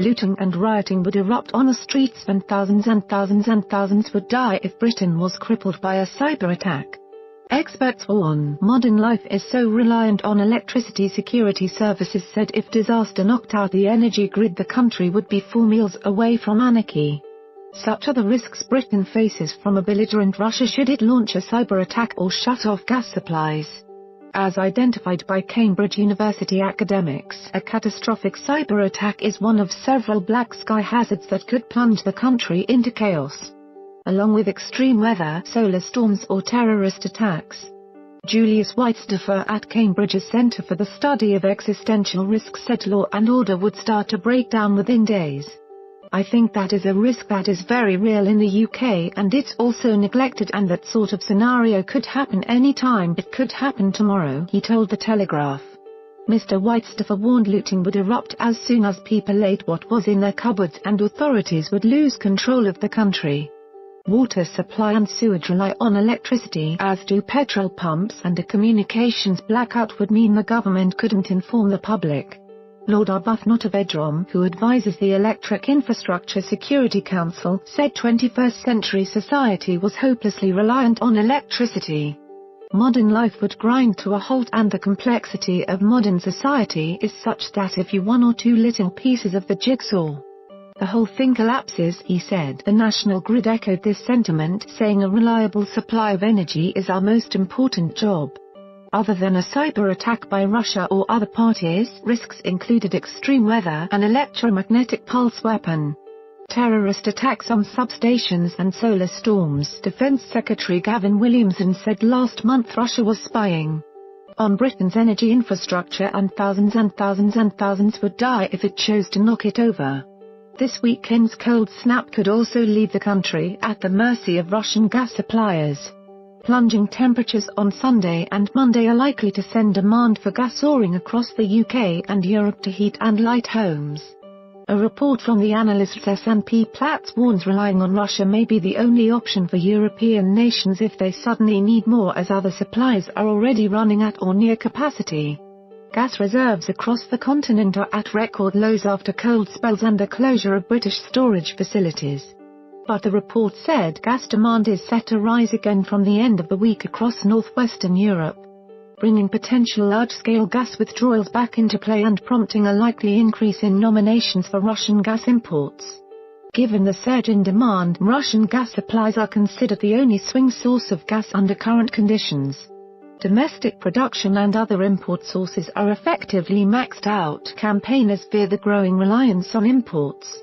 Looting and rioting would erupt on the streets and thousands would die if Britain was crippled by a cyber attack. Experts warn modern life is so reliant on electricity. Security services said if disaster knocked out the energy grid, the country would be 4 meals away from anarchy. Such are the risks Britain faces from a belligerent Russia should it launch a cyber attack or shut off gas supplies. As identified by Cambridge University academics, a catastrophic cyber attack is one of several black sky hazards that could plunge the country into chaos, along with extreme weather, solar storms or terrorist attacks. Julius Weitzdorfer at Cambridge's Centre for the Study of Existential Risk said law and order would start to break down within days. I think that is a risk that is very real in the UK, and it's also neglected, and that sort of scenario could happen any time. It could happen tomorrow, he told The Telegraph. Mr. Weitzdorfer warned looting would erupt as soon as people ate what was in their cupboards, and authorities would lose control of the country. Water supply and sewage rely on electricity, as do petrol pumps, and a communications blackout would mean the government couldn't inform the public. Lord Arbuthnot of Edrom, who advises the Electric Infrastructure Security Council, said 21st century society was hopelessly reliant on electricity. Modern life would grind to a halt, and the complexity of modern society is such that if you one or two little pieces of the jigsaw, the whole thing collapses, he said. The national grid echoed this sentiment, saying a reliable supply of energy is our most important job. Other than a cyber attack by Russia or other parties, risks included extreme weather, an electromagnetic pulse weapon, terrorist attacks on substations and solar storms. Defense Secretary Gavin Williamson said last month Russia was spying on Britain's energy infrastructure, and thousands would die if it chose to knock it over. This weekend's cold snap could also leave the country at the mercy of Russian gas suppliers. Plunging temperatures on Sunday and Monday are likely to send demand for gas soaring across the UK and Europe to heat and light homes. A report from the analysts S&P Platts warns relying on Russia may be the only option for European nations if they suddenly need more, as other supplies are already running at or near capacity. Gas reserves across the continent are at record lows after cold spells and the closure of British storage facilities. But the report said gas demand is set to rise again from the end of the week across northwestern Europe, bringing potential large-scale gas withdrawals back into play and prompting a likely increase in nominations for Russian gas imports. Given the surge in demand, Russian gas supplies are considered the only swing source of gas under current conditions. Domestic production and other import sources are effectively maxed out. Campaigners fear the growing reliance on imports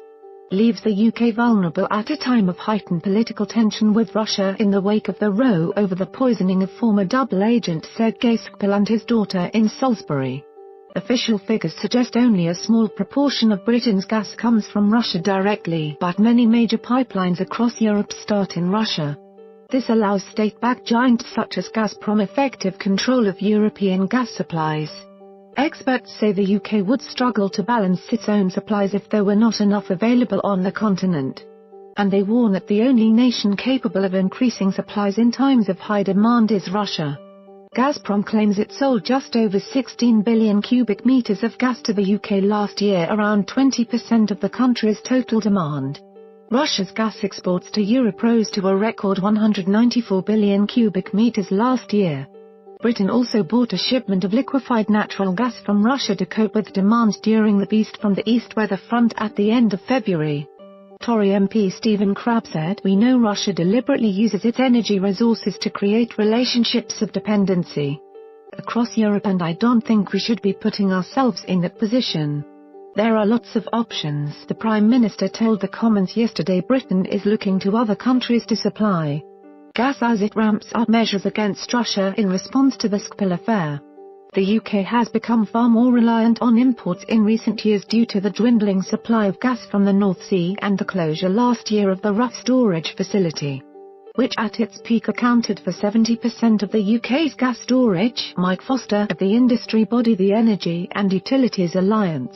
leaves the UK vulnerable at a time of heightened political tension with Russia in the wake of the row over the poisoning of former double agent Sergei Skripal and his daughter in Salisbury. Official figures suggest only a small proportion of Britain's gas comes from Russia directly, but many major pipelines across Europe start in Russia. This allows state-backed giants such as Gazprom effective control of European gas supplies. Experts say the UK would struggle to balance its own supplies if there were not enough available on the continent. And they warn that the only nation capable of increasing supplies in times of high demand is Russia. Gazprom claims it sold just over 16 billion cubic meters of gas to the UK last year, around 20% of the country's total demand. Russia's gas exports to Europe rose to a record 194 billion cubic meters last year. Britain also bought a shipment of liquefied natural gas from Russia to cope with demand during the beast from the east weather front at the end of February. Tory MP Stephen Crabb said, "We know Russia deliberately uses its energy resources to create relationships of dependency across Europe, and I don't think we should be putting ourselves in that position. There are lots of options." The Prime Minister told the Commons yesterday Britain is looking to other countries to supply gas as it ramps up measures against Russia in response to the Skripal affair. The UK has become far more reliant on imports in recent years due to the dwindling supply of gas from the North Sea and the closure last year of the Rough storage facility, which at its peak accounted for 70% of the UK's gas storage. Mike Foster of the industry body the Energy and Utilities Alliance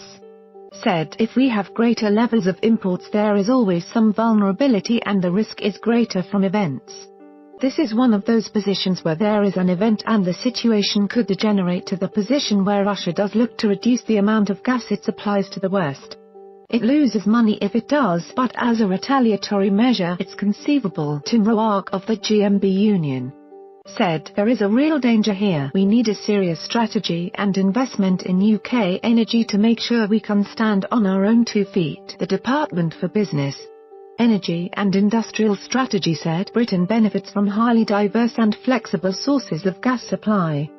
said, "If we have greater levels of imports, there is always some vulnerability and the risk is greater from events. This is one of those positions where there is an event and the situation could degenerate to the position where Russia does look to reduce the amount of gas it supplies to the West." It loses money if it does, but as a retaliatory measure it's conceivable. Tim Roark of the GMB Union said, "There is a real danger here. We need a serious strategy and investment in UK energy to make sure we can stand on our own 2 feet." The Department for Business, Energy and Industrial Strategy said Britain benefits from highly diverse and flexible sources of gas supply.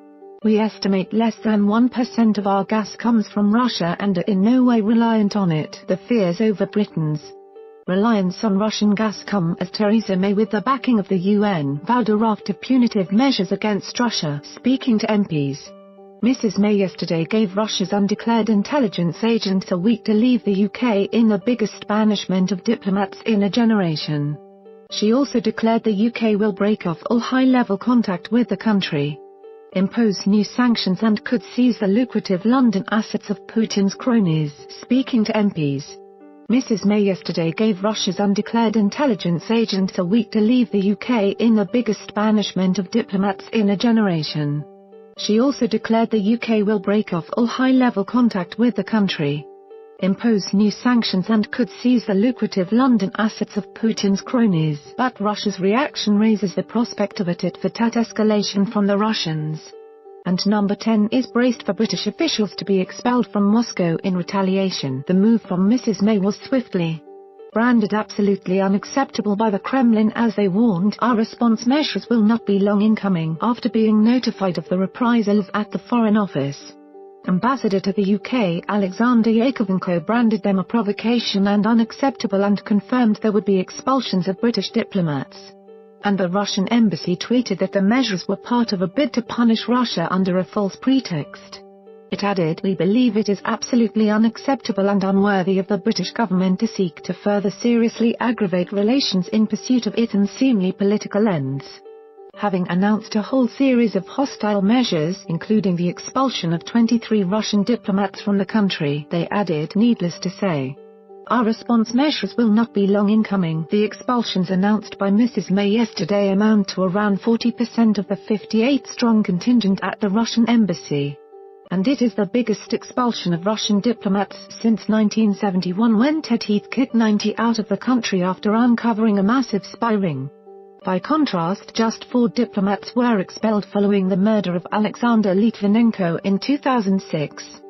"We estimate less than 1% of our gas comes from Russia and are in no way reliant on it." The fears over Britain's reliance on Russian gas come as Theresa May, with the backing of the UN, vowed a raft of punitive measures against Russia. Speaking to MPs, Mrs May yesterday gave Russia's undeclared intelligence agents a week to leave the UK in the biggest banishment of diplomats in a generation. She also declared the UK will break off all high-level contact with the country, impose new sanctions and could seize the lucrative London assets of Putin's cronies. Speaking to MPs, Mrs May yesterday gave Russia's undeclared intelligence agents a week to leave the UK in the biggest banishment of diplomats in a generation. She also declared the UK will break off all high-level contact with the country, impose new sanctions and could seize the lucrative London assets of Putin's cronies. But Russia's reaction raises the prospect of a tit-for-tat escalation from the Russians. And number 10 is braced for British officials to be expelled from Moscow in retaliation. The move from Mrs May was swiftly branded absolutely unacceptable by the Kremlin, as they warned, "Our response measures will not be long in coming." After being notified of the reprisals at the Foreign Office, Ambassador to the UK Alexander Yakovenko branded them a provocation and unacceptable and confirmed there would be expulsions of British diplomats. And the Russian embassy tweeted that the measures were part of a bid to punish Russia under a false pretext. It added, "We believe it is absolutely unacceptable and unworthy of the British government to seek to further seriously aggravate relations in pursuit of its unseemly political ends." Having announced a whole series of hostile measures, including the expulsion of 23 Russian diplomats from the country, they added, "Needless to say, our response measures will not be long in coming." The expulsions announced by Mrs May yesterday amount to around 40% of the 58-strong contingent at the Russian embassy. And it is the biggest expulsion of Russian diplomats since 1971, when Ted Heath kicked 90 out of the country after uncovering a massive spy ring. By contrast, just 4 diplomats were expelled following the murder of Alexander Litvinenko in 2006.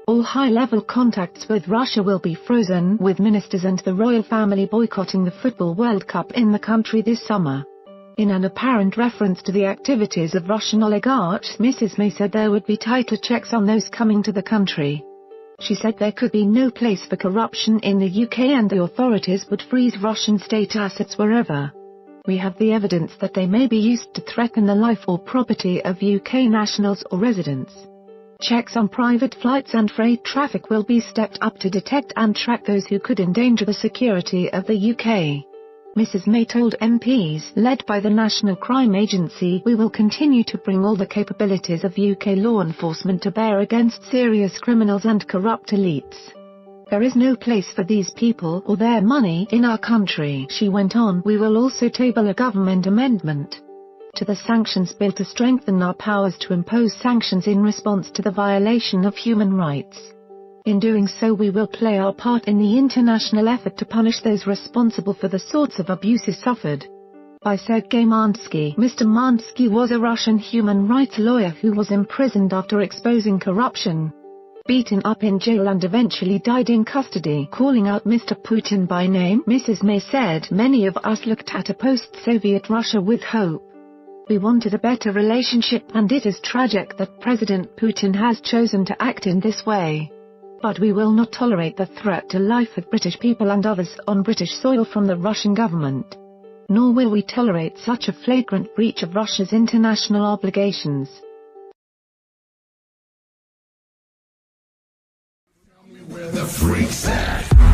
All high-level contacts with Russia will be frozen, with ministers and the royal family boycotting the Football World Cup in the country this summer. In an apparent reference to the activities of Russian oligarchs, Mrs May said there would be tighter checks on those coming to the country. She said there could be no place for corruption in the UK and the authorities would freeze Russian state assets wherever we have the evidence that they may be used to threaten the life or property of UK nationals or residents. Checks on private flights and freight traffic will be stepped up to detect and track those who could endanger the security of the UK. Mrs May told MPs, led by the National Crime Agency, "We will continue to bring all the capabilities of UK law enforcement to bear against serious criminals and corrupt elites. There is no place for these people or their money in our country." She went on, "We will also table a government amendment to the sanctions bill to strengthen our powers to impose sanctions in response to the violation of human rights. In doing so we will play our part in the international effort to punish those responsible for the sorts of abuses suffered by Sergei Mansky." Mr. Mansky was a Russian human rights lawyer who was imprisoned after exposing corruption, beaten up in jail and eventually died in custody. Calling out Mr. Putin by name, Mrs. May said, "Many of us looked at a post-Soviet Russia with hope. We wanted a better relationship, and it is tragic that President Putin has chosen to act in this way. But we will not tolerate the threat to life of British people and others on British soil from the Russian government. Nor will we tolerate such a flagrant breach of Russia's international obligations." Where the freaks at?